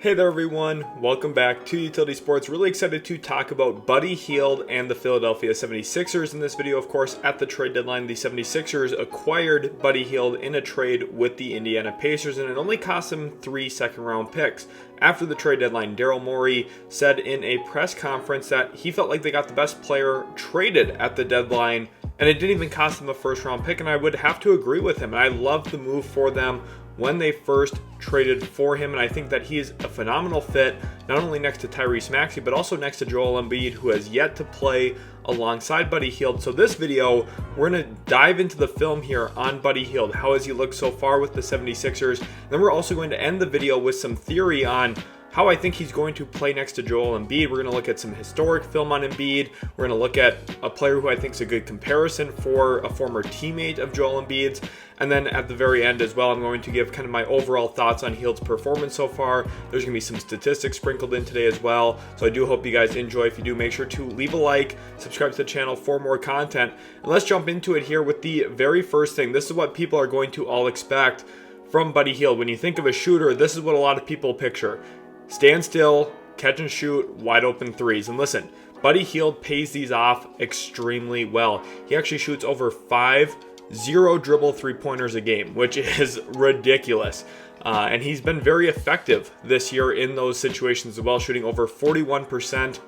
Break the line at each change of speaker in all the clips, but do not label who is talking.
Hey there everyone, welcome back to Utility Sports. Really excited to talk about Buddy Hield and the Philadelphia 76ers in this video. Of course, at the trade deadline, the 76ers acquired Buddy Hield in a trade with the Indiana Pacers, and it only cost them 3 second-round picks. After the trade deadline, Daryl Morey said in a press conference that he felt like they got the best player traded at the deadline, and it didn't even cost them a first-round pick, and I would have to agree with him. And I love the move for them when they first traded for him, and I think that he is a phenomenal fit, not only next to Tyrese Maxey, but also next to Joel Embiid, who has yet to play alongside Buddy Hield. So this video, we're going to dive into the film here on Buddy Hield. How has he looked so far with the 76ers? And then we're also going to end the video with some theory on how I think he's going to play next to Joel Embiid. We're going to look at some historic film on Embiid. We're going to look at a player who I think is a good comparison for a former teammate of Joel Embiid's. And then at the very end as well, I'm going to give kind of my overall thoughts on Hield's performance so far. There's going to be some statistics sprinkled in today as well. So I do hope you guys enjoy. If you do, make sure to leave a like, subscribe to the channel for more content. And let's jump into it here with the very first thing. This is what people are going to all expect from Buddy Hield. When you think of a shooter, this is what a lot of people picture. Stand still, catch and shoot, wide open threes. And listen, Buddy Hield pays these off extremely well. He actually shoots over 5 zero-dribble three-pointers a game, which is ridiculous. And he's been very effective this year in those situations as well, shooting over 41%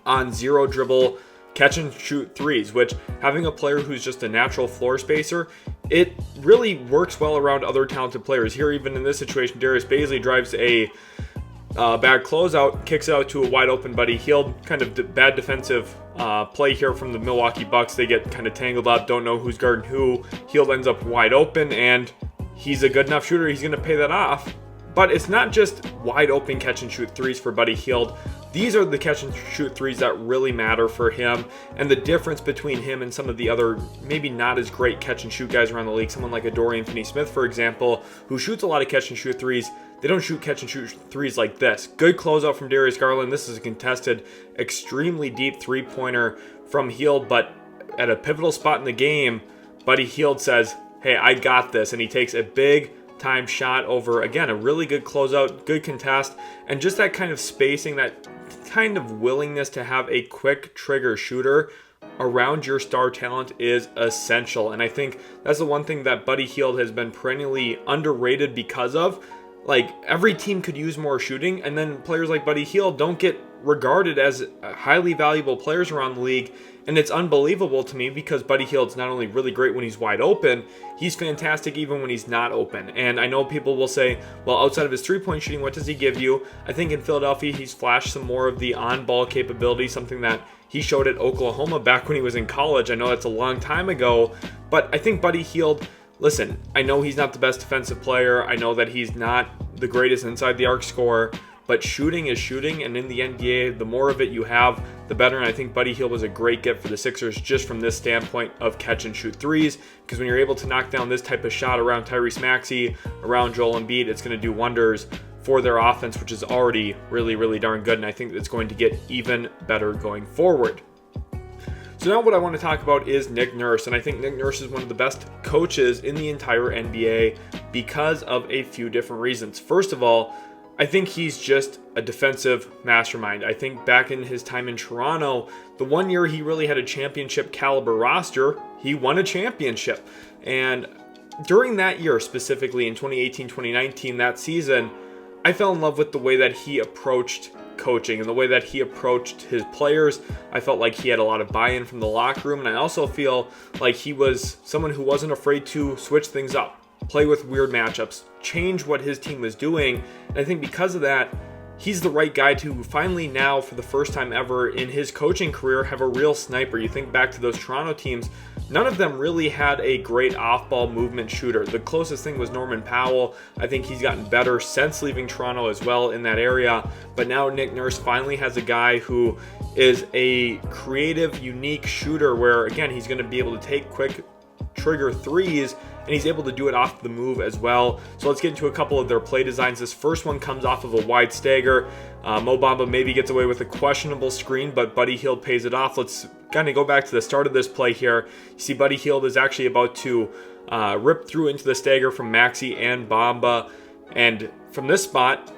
on zero-dribble catch-and-shoot threes, which, having a player who's just a natural floor spacer, it really works well around other talented players. Here, even in this situation, Darius Bazley drives a bad closeout, kicks it out to a wide open Buddy Hield. Kind of bad defensive play here from the Milwaukee Bucks. They get kind of tangled up, don't know who's guarding who. Hield ends up wide open, and he's a good enough shooter. He's going to pay that off. But it's not just wide open catch and shoot threes for Buddy Hield. These are the catch and shoot threes that really matter for him, and the difference between him and some of the other maybe not as great catch and shoot guys around the league, someone like a Dorian Finney-Smith, for example, who shoots a lot of catch and shoot threes. They don't shoot catch and shoot threes like this. Good closeout from Darius Garland. This is a contested, extremely deep three-pointer from Hield, but at a pivotal spot in the game, Buddy Hield says, hey, I got this, and he takes a big time shot over, again, a really good closeout, good contest, and just that kind of spacing, that kind of willingness to have a quick trigger shooter around your star talent is essential. And I think that's the one thing that Buddy Hield has been perennially underrated because of. Like, every team could use more shooting, and then players like Buddy Hield don't get regarded as highly valuable players around the league. And it's unbelievable to me because Buddy Hield's not only really great when he's wide open, he's fantastic even when he's not open. And I know people will say, well, outside of his three-point shooting, what does he give you? I think in Philadelphia, he's flashed some more of the on-ball capability, something that he showed at Oklahoma back when he was in college. I know that's a long time ago, but I think Buddy Hield, listen, I know he's not the best defensive player. I know that he's not the greatest inside the arc scorer, but shooting is shooting, and in the NBA, the more of it you have, the better. And I think Buddy Hield was a great get for the Sixers just from this standpoint of catch and shoot threes, because when you're able to knock down this type of shot around Tyrese Maxey, around Joel Embiid, it's going to do wonders for their offense, which is already really, really darn good, and I think it's going to get even better going forward. So now what I want to talk about is Nick Nurse, and I think Nick Nurse is one of the best coaches in the entire NBA because of a few different reasons. First of all, I think he's just a defensive mastermind. I think back in his time in Toronto, the one year he really had a championship caliber roster, he won a championship. And during that year, specifically in 2018-2019, that season, I fell in love with the way that he approached coaching and the way that he approached his players. I felt like he had a lot of buy-in from the locker room, and I also feel like he was someone who wasn't afraid to switch things up, play with weird matchups, change what his team was doing. And I think because of that, he's the right guy to finally now, for the first time ever in his coaching career, have a real sniper. You think back to those Toronto teams, none of them really had a great off-ball movement shooter. The closest thing was Norman Powell. I think he's gotten better since leaving Toronto as well in that area. But now Nick Nurse finally has a guy who is a creative, unique shooter where, again, he's going to be able to take quick trigger threes, and he's able to do it off the move as well. So let's get into a couple of their play designs. This first one comes off of a wide stagger. Mo Bamba maybe gets away with a questionable screen, but Buddy Hield pays it off. Let's kind of go back to the start of this play here. You see Buddy Hield is actually about to rip through into the stagger from Maxey and Bamba. And from this spot,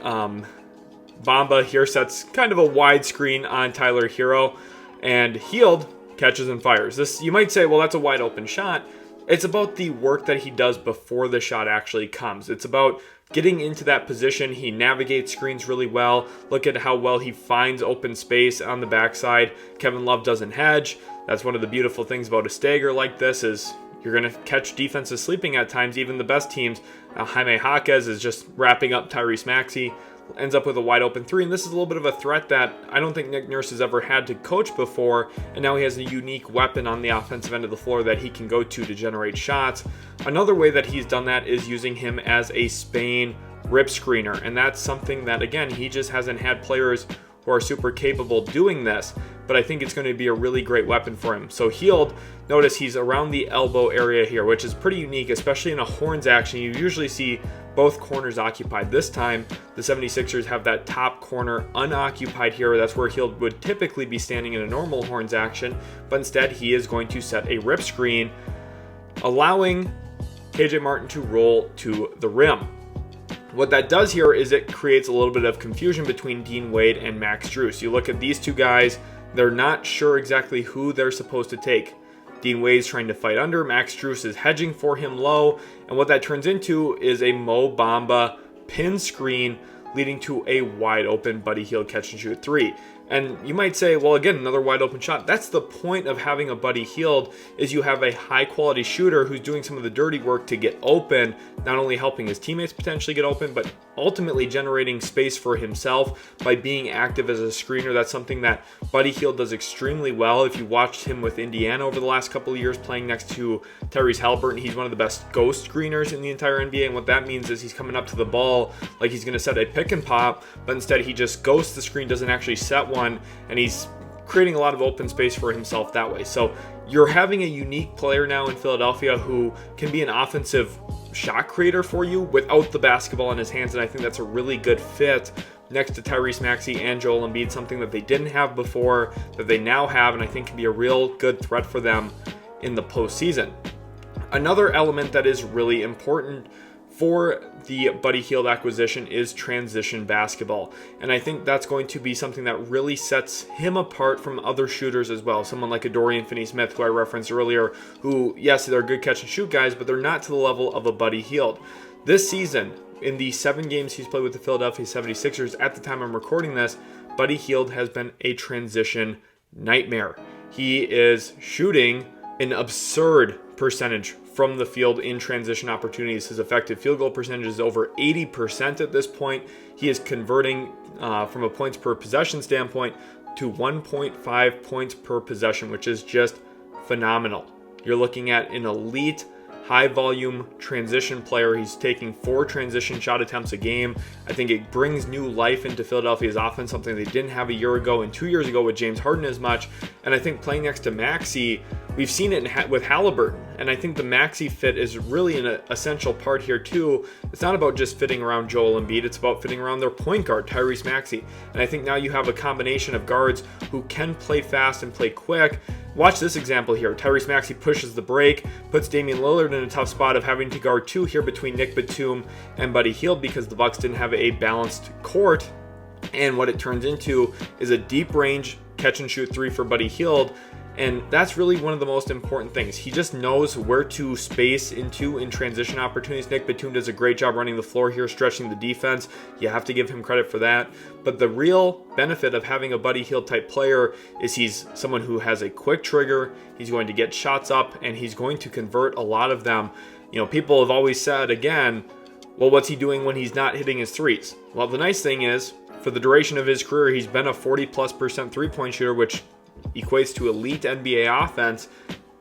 Bamba here sets kind of a wide screen on Tyler Hero, and Hield catches and fires. This, you might say, well, that's a wide open shot. It's about the work that he does before the shot actually comes. It's about getting into that position. He navigates screens really well. Look at how well he finds open space on the backside. Kevin Love doesn't hedge. That's one of the beautiful things about a stagger like this is you're going to catch defenses sleeping at times, even the best teams. Jaime Jaquez is just wrapping up Tyrese Maxey, ends up with a wide open three, and this is a little bit of a threat that I don't think Nick Nurse has ever had to coach before, and now he has a unique weapon on the offensive end of the floor that he can go to generate shots. Another way that he's done that is using him as a Spain rip screener, and that's something that, again, he just hasn't had players who are super capable doing this, but I think it's going to be a really great weapon for him. So Hield, notice he's around the elbow area here, which is pretty unique, especially in a horns action. You usually see both corners occupied. This time, the 76ers have that top corner unoccupied here. That's where Hield would typically be standing in a normal horns action, but instead he is going to set a rip screen, allowing KJ Martin to roll to the rim. What that does here is it creates a little bit of confusion between Dean Wade and Max Strus. You look at these two guys, they're not sure exactly who they're supposed to take. Dean Wade's trying to fight under, Max Strus is hedging for him low, and what that turns into is a Mo Bamba pin screen leading to a wide open Buddy Hield catch and shoot three. And you might say, well, again, another wide open shot. That's the point of having a Buddy Hield, is you have a high quality shooter who's doing some of the dirty work to get open, not only helping his teammates potentially get open, but ultimately generating space for himself by being active as a screener. That's something that Buddy Hield does extremely well. If you watched him with Indiana over the last couple of years playing next to Tyrese Haliburton, he's one of the best ghost screeners in the entire NBA. And what that means is he's coming up to the ball like he's going to set a pick and pop, but instead he just ghosts the screen, doesn't actually set one, and he's creating a lot of open space for himself that way. So you're having a unique player now in Philadelphia who can be an offensive shot creator for you without the basketball in his hands, and I think that's a really good fit next to Tyrese Maxey and Joel Embiid, something that they didn't have before, that they now have, and I think can be a real good threat for them in the postseason. Another element that is really important for the Buddy Hield acquisition is transition basketball. And I think that's going to be something that really sets him apart from other shooters as well. Someone like a Dorian Finney-Smith, who I referenced earlier, who, yes, they're good catch and shoot guys, but they're not to the level of a Buddy Hield. This season, in the 7 games he's played with the Philadelphia 76ers, at the time I'm recording this, Buddy Hield has been a transition nightmare. He is shooting an absurd percentage from the field in transition opportunities. His effective field goal percentage is over 80% at this point. He is converting from a points per possession standpoint to 1.5 points per possession, which is just phenomenal. You're looking at an elite high volume transition player. He's taking 4 transition shot attempts a game. I think it brings new life into Philadelphia's offense, something they didn't have a year ago and 2 years ago with James Harden as much. And I think playing next to Maxey, we've seen it with Haliburton. And I think the Maxey fit is really an essential part here too. It's not about just fitting around Joel Embiid, it's about fitting around their point guard, Tyrese Maxey. And I think now you have a combination of guards who can play fast and play quick. Watch this example here. Tyrese Maxey pushes the break, puts Damian Lillard in a tough spot of having to guard 2 here between Nick Batum and Buddy Hield because the Bucks didn't have a balanced court. And what it turns into is a deep range catch and shoot 3 for Buddy Hield. And that's really one of the most important things. He just knows where to space into in transition opportunities. Nick Batum does a great job running the floor here, stretching the defense. You have to give him credit for that. But the real benefit of having a Buddy Hield type player is he's someone who has a quick trigger. He's going to get shots up and he's going to convert a lot of them. You know, people have always said, again, well, what's he doing when he's not hitting his threes? Well, the nice thing is, for the duration of his career, he's been a 40+% three-point shooter, which equates to elite NBA offense,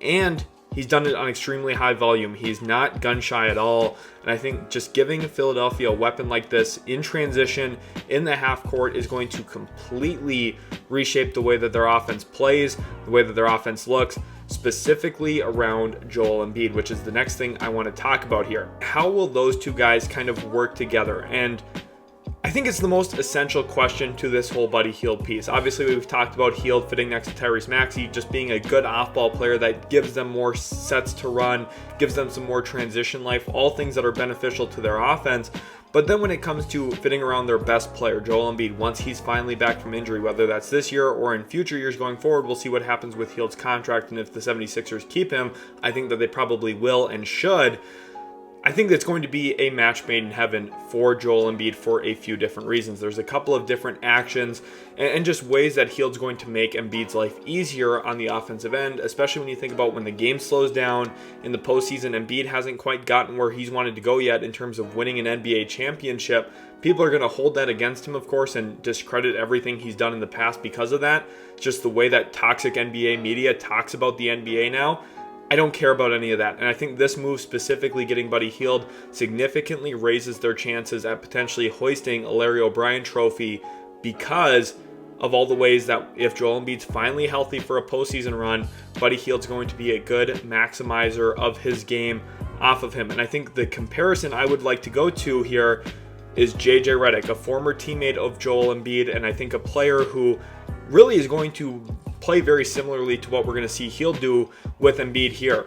and he's done it on extremely high volume. He's not gun shy at all, and I think just giving Philadelphia a weapon like this in transition in the half court is going to completely reshape the way that their offense plays, the way that their offense looks, specifically around Joel Embiid, which is the next thing I want to talk about here. How will those two guys kind of work together? And I think it's the most essential question to this whole Buddy Hield piece. Obviously, we've talked about Hield fitting next to Tyrese Maxey, just being a good off-ball player that gives them more sets to run, gives them some more transition life, all things that are beneficial to their offense. But then when it comes to fitting around their best player, Joel Embiid, once he's finally back from injury, whether that's this year or in future years going forward, we'll see what happens with Hield's contract, and if the 76ers keep him, I think that they probably will and should. I think that's going to be a match made in heaven for Joel Embiid for a few different reasons. There's a couple of different actions and just ways that Hield's going to make Embiid's life easier on the offensive end, especially when you think about when the game slows down in the postseason. Embiid hasn't quite gotten where he's wanted to go yet in terms of winning an NBA championship. People are going to hold that against him, of course, and discredit everything he's done in the past because of that. Just the way that toxic NBA media talks about the NBA now. I don't care about any of that, and I think this move, specifically getting Buddy Hield, significantly raises their chances at potentially hoisting a Larry O'Brien trophy because of all the ways that if Joel Embiid's finally healthy for a postseason run, Buddy Hield's going to be a good maximizer of his game off of him. And I think the comparison I would like to go to here is JJ Redick, a former teammate of Joel Embiid, and I think a player who really is going to play very similarly to what we're going to see Hield do with Embiid here.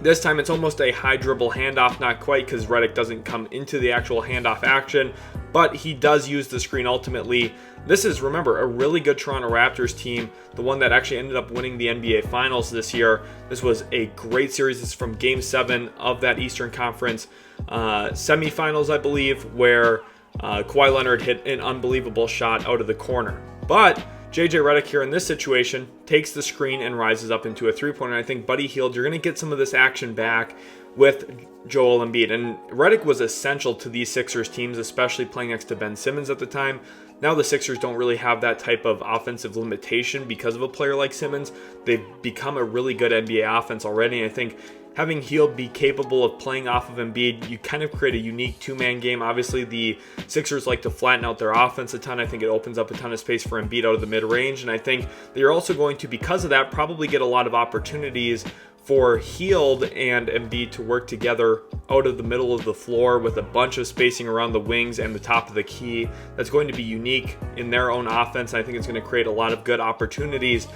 This time it's almost a high dribble handoff, not quite because Redick doesn't come into the actual handoff action, but he does use the screen ultimately. This is, remember, a really good Toronto Raptors team, the one that actually ended up winning the NBA Finals this year. This was a great series. This is from Game 7 of that Eastern Conference semifinals, I believe, where Kawhi Leonard hit an unbelievable shot out of the corner. But JJ Redick here in this situation takes the screen and rises up into a three-pointer. I think Buddy Hield, you're going to get some of this action back with Joel Embiid. And Redick was essential to these Sixers teams, especially playing next to Ben Simmons at the time. Now the Sixers don't really have that type of offensive limitation because of a player like Simmons. They've become a really good NBA offense already. And I think having Hield be capable of playing off of Embiid, you kind of create a unique two-man game. Obviously, the Sixers like to flatten out their offense a ton. I think it opens up a ton of space for Embiid out of the mid-range. And I think they're also going to, because of that, probably get a lot of opportunities for Hield and Embiid to work together out of the middle of the floor with a bunch of spacing around the wings and the top of the key. That's going to be unique in their own offense. I think it's going to create a lot of good opportunities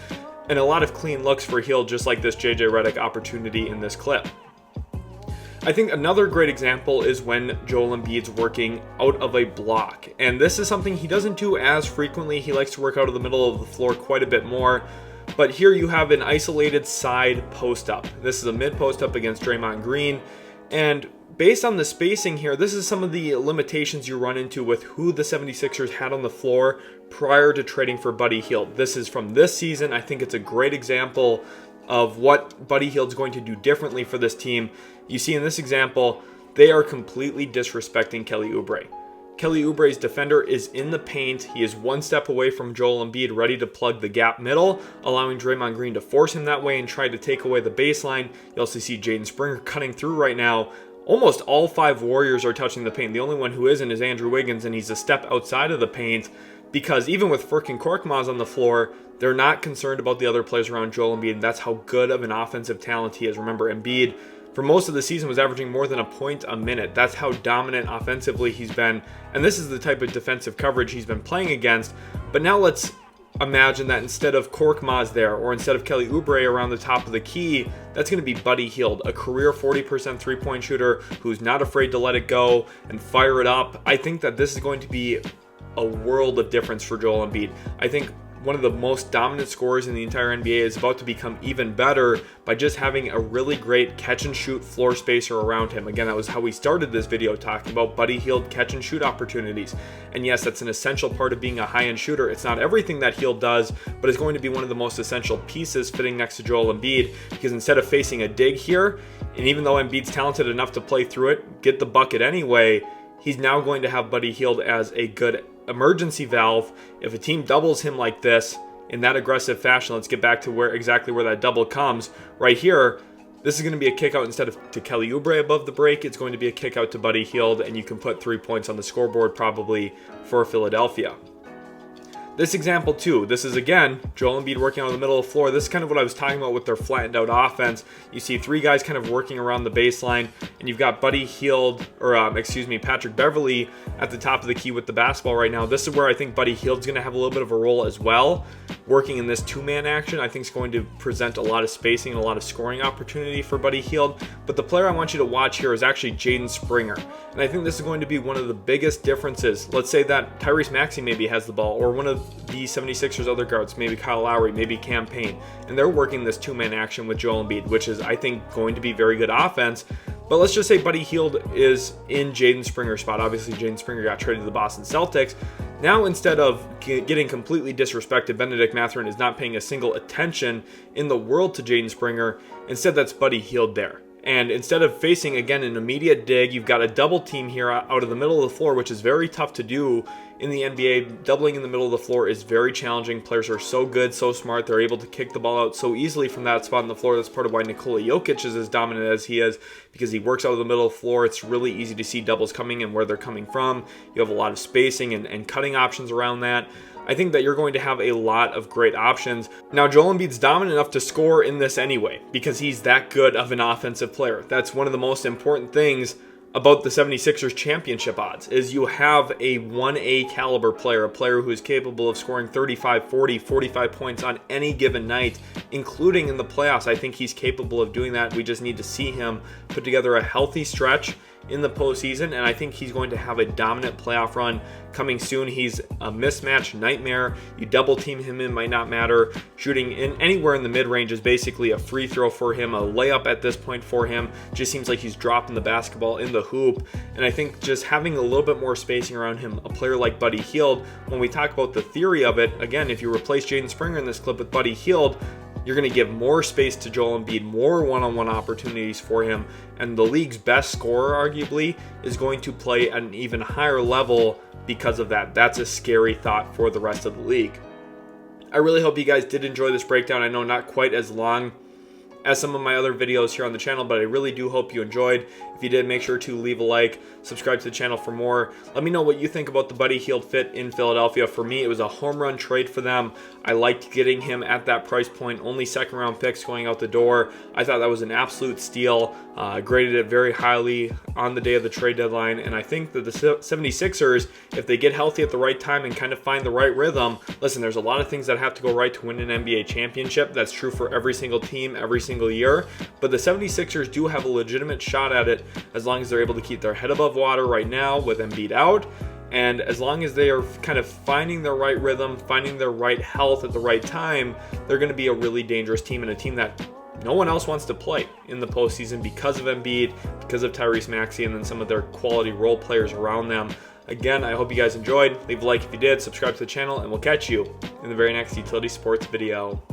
and a lot of clean looks for Hield, just like this JJ Redick opportunity in this clip. I think another great example is when Joel Embiid's working out of a block. And this is something he doesn't do as frequently. He likes to work out of the middle of the floor quite a bit more. But here you have an isolated side post-up. This is a mid-post-up against Draymond Green. And based on the spacing here, this is some of the limitations you run into with who the 76ers had on the floor prior to trading for Buddy Hield. This is from this season. I think it's a great example of what Buddy Hield's going to do differently for this team. You see in this example, they are completely disrespecting Kelly Oubre. Kelly Oubre's defender is in the paint. He is one step away from Joel Embiid, ready to plug the gap middle, allowing Draymond Green to force him that way and try to take away the baseline. You also see Jaden Springer cutting through right now. Almost all 5 Warriors are touching the paint. The only one who isn't is Andrew Wiggins, and he's a step outside of the paint because even with Furk and Korkmaz on the floor, they're not concerned about the other players around Joel Embiid, and that's how good of an offensive talent he is. Remember, Embiid, for most of the season, was averaging more than a point a minute. That's how dominant offensively he's been, and this is the type of defensive coverage he's been playing against. But now let's imagine that instead of Korkmaz there, or instead of Kelly Oubre around the top of the key, that's going to be Buddy Hield, a career 40% three-point shooter who's not afraid to let it go and fire it up. I think that this is going to be a world of difference for Joel Embiid. I think one of the most dominant scorers in the entire NBA is about to become even better by just having a really great catch-and-shoot floor spacer around him. Again, that was how we started this video, talking about Buddy Hield catch-and-shoot opportunities. And yes, that's an essential part of being a high-end shooter. It's not everything that Hield does, but it's going to be one of the most essential pieces fitting next to Joel Embiid, because instead of facing a dig here, and even though Embiid's talented enough to play through it, get the bucket anyway, he's now going to have Buddy Hield as a good emergency valve. If a team doubles him like this in that aggressive fashion, let's get back to exactly where that double comes. Right here, this is going to be a kick out instead of to Kelly Oubre above the break. It's going to be a kick out to Buddy Hield, and you can put 3 points on the scoreboard probably for Philadelphia. This example too, this is again, Joel Embiid working out in the middle of the floor. This is kind of what I was talking about with their flattened out offense. You see three guys kind of working around the baseline, and you've got Buddy Hield, or Patrick Beverley at the top of the key with the basketball right now. This is where I think Buddy Hield's going to have a little bit of a role as well. Working in this two-man action, I think is going to present a lot of spacing and a lot of scoring opportunity for Buddy Hield. But the player I want you to watch here is actually Jaden Springer. And I think this is going to be one of the biggest differences. Let's say that Tyrese Maxey maybe has the ball, or one of the 76ers other guards, maybe Kyle Lowry, maybe Cam Payne, and they're working this two-man action with Joel Embiid, which is, I think, going to be very good offense. But let's just say Buddy Hield is in Jaden Springer's spot. Obviously, Jaden Springer got traded to the Boston Celtics. Now, instead of getting completely disrespected, Benedict Mathurin is not paying a single attention in the world to Jaden Springer. Instead, that's Buddy Hield there. And instead of facing, again, an immediate dig, you've got a double team here out of the middle of the floor, which is very tough to do in the NBA. Doubling in the middle of the floor is very challenging. Players are so good, so smart. They're able to kick the ball out so easily from that spot on the floor. That's part of why Nikola Jokic is as dominant as he is, because he works out of the middle of the floor. It's really easy to see doubles coming and where they're coming from. You have a lot of spacing and cutting options around that. I think that you're going to have a lot of great options. Now, Joel Embiid's dominant enough to score in this anyway, because he's that good of an offensive player. That's one of the most important things about the 76ers championship odds, is you have a 1A caliber player, a player who is capable of scoring 35, 40, 45 points on any given night, including in the playoffs. I think he's capable of doing that. We just need to see him put together a healthy stretch in the postseason, and I think he's going to have a dominant playoff run coming soon. He's a mismatch nightmare. You double team him, it might not matter. Shooting in anywhere in the mid-range is basically a free throw for him, a layup at this point for him. Just seems like he's dropping the basketball in the hoop, and I think just having a little bit more spacing around him, a player like Buddy Hield, when we talk about the theory of it, again, if you replace Jaden Springer in this clip with Buddy Hield, you're going to give more space to Joel Embiid, more one-on-one opportunities for him, and the league's best scorer, arguably, is going to play at an even higher level because of that. That's a scary thought for the rest of the league. I really hope you guys did enjoy this breakdown. I know not quite as long as some of my other videos here on the channel, but I really do hope you enjoyed. If you did, make sure to leave a like, subscribe to the channel for more. Let me know what you think about the Buddy Hield fit in Philadelphia. For me, it was a home run trade for them. I liked getting him at that price point, only second round picks going out the door. I thought that was an absolute steal. Graded it very highly on the day of the trade deadline, and I think that the 76ers, if they get healthy at the right time and kind of find the right rhythm, listen, there's a lot of things that have to go right to win an NBA championship. That's true for every single team, every single year, but the 76ers do have a legitimate shot at it as long as they're able to keep their head above water right now with Embiid out, and as long as they are kind of finding their right rhythm, finding their right health at the right time, they're going to be a really dangerous team, and a team that no one else wants to play in the postseason because of Embiid, because of Tyrese Maxey, and then some of their quality role players around them. Again, I hope you guys enjoyed. Leave a like if you did, subscribe to the channel, and we'll catch you in the very next Utility Sports video.